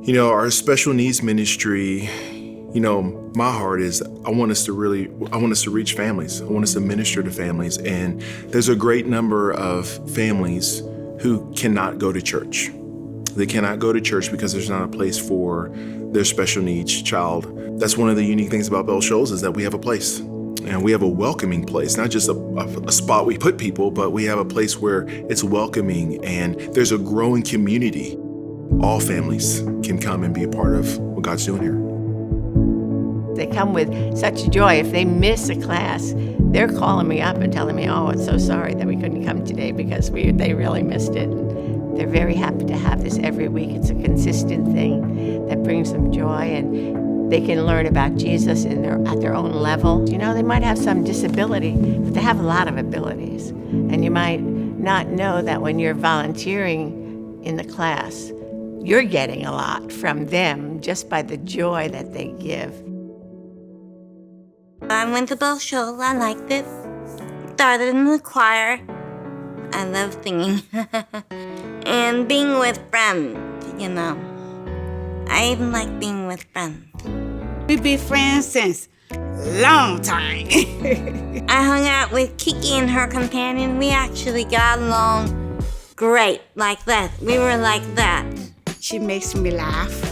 Our special needs ministry, my heart is I want us to reach families. I want us to minister to families. And there's a great number of families who cannot go to church. They cannot go to church because there's not a place for their special needs child. That's one of the unique things about Bell Shoals is that we have a place. And we have a welcoming place, not just a spot we put people, but we have a place where it's welcoming and there's a growing community. All families can come and be a part of what God's doing here. They come with such joy. If they miss a class, they're calling me up and telling me, oh, it's so sorry that we couldn't come today because they really missed it. They're very happy to have this every week. It's a consistent thing that brings them joy, and they can learn about Jesus at their own level. They might have some disability, but they have a lot of abilities. And you might not know that when you're volunteering in the class, you're getting a lot from them just by the joy that they give. I went to Bell Shoals. I liked it. Started in the choir. I love singing. And being with friends, I even like being with friends. We've been friends since long time. I hung out with Kiki and her companion. We actually got along great, like that. We were like that. She makes me laugh.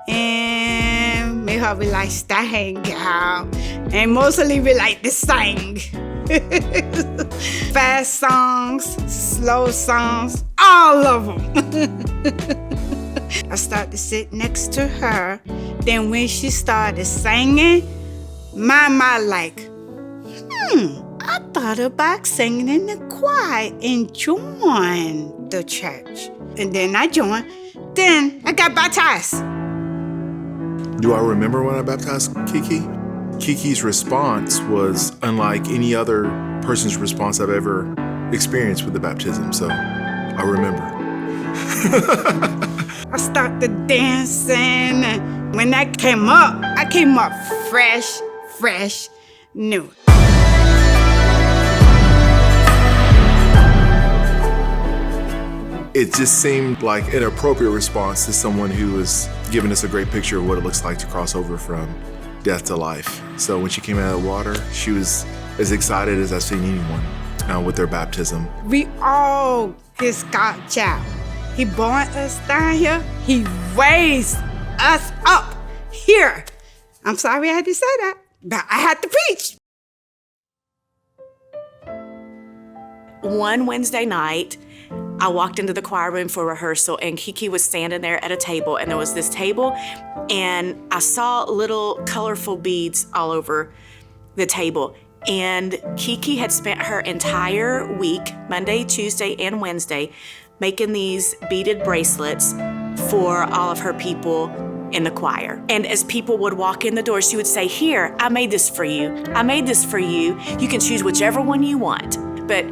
And me her we like to hang out. And mostly we like to sing. Fast songs, slow songs, all of them. I started to sit next to her. Then when she started singing, my like, I thought about singing in the choir and join the church. And then I joined. Then I got baptized. Do I remember when I baptized Kiki? Kiki's response was unlike any other person's response I've ever experienced with the baptism, so I remember. I started dancing, and when I came up fresh, new. It just seemed like an appropriate response to someone who was giving us a great picture of what it looks like to cross over from death to life. So when she came out of the water, she was as excited as I've seen anyone with their baptism. We all his God child. He born us down here. He raised us up here. I'm sorry I had to say that, but I had to preach. One Wednesday night, I walked into the choir room for rehearsal, and Kiki was standing there at a table, and there was this table, and I saw little colorful beads all over the table. And Kiki had spent her entire week, Monday, Tuesday, and Wednesday, making these beaded bracelets for all of her people in the choir. And as people would walk in the door, she would say, "Here, I made this for you. I made this for you. You can choose whichever one you want." But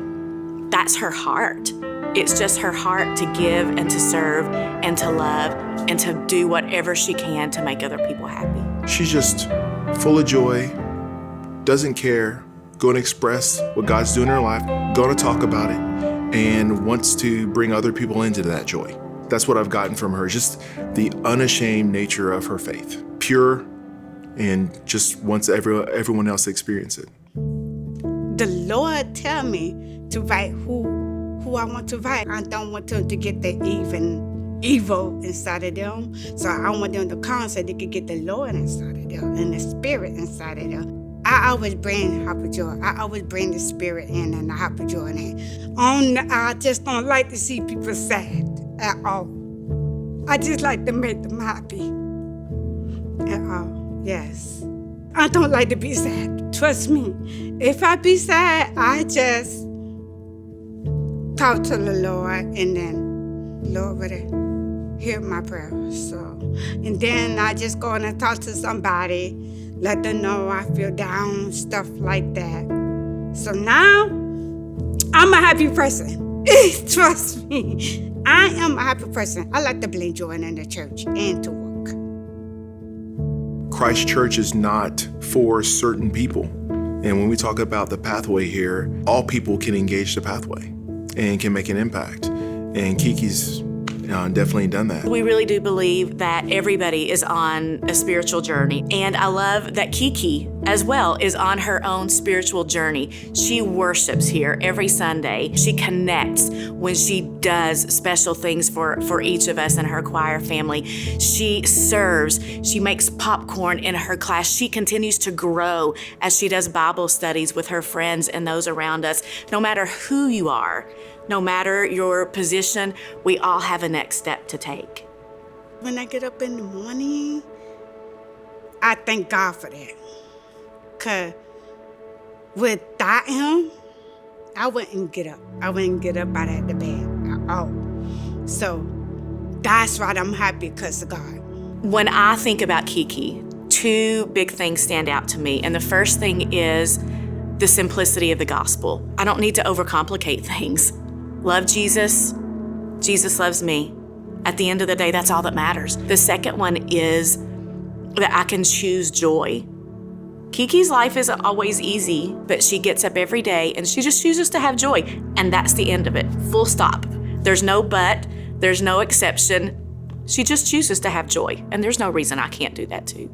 that's her heart. It's just her heart to give and to serve and to love and to do whatever she can to make other people happy. She's just full of joy, doesn't care, going to express what God's doing in her life, going to talk about it, and wants to bring other people into that joy. That's what I've gotten from her, just the unashamed nature of her faith. Pure, and just wants everyone else to experience it. The Lord tell me to write who I want to write. I don't want them to get the evil inside of them. So I want them to come so they can get the Lord inside of them and the Spirit inside of them. I always bring hope of joy. I always bring the Spirit in and the hope of joy in. I just don't like to see people sad at all. I just like to make them happy at all, yes. I don't like to be sad. Trust me. If I be sad, I just talk to the Lord, and then Lord would hear my prayers. So, and then I just go and talk to somebody, let them know I feel down, stuff like that. So now, I'm a happy person. Trust me. I am a happy person. I like to bring joy in the church and to work. Christ Church is not for certain people. And when we talk about the pathway here, all people can engage the pathway and can make an impact. And Kiki's definitely done that. We really do believe that everybody is on a spiritual journey. And I love that Kiki as well is on her own spiritual journey. She worships here every Sunday. She connects when she does special things for each of us in her choir family. She serves. She makes popcorn in her class. She continues to grow as she does Bible studies with her friends and those around us. No matter who you are, no matter your position, we all have a next step to take. When I get up in the morning, I thank God for that. Because without him, I wouldn't get up. I wouldn't get up out of the bed at all. So that's why I'm happy, because of God. When I think about Kiki, two big things stand out to me. And the first thing is the simplicity of the gospel. I don't need to overcomplicate things. Love Jesus. Jesus loves me. At the end of the day, that's all that matters. The second one is that I can choose joy. Kiki's life isn't always easy, but she gets up every day and she just chooses to have joy. And that's the end of it. Full stop. There's no but, there's no exception. She just chooses to have joy. And there's no reason I can't do that too.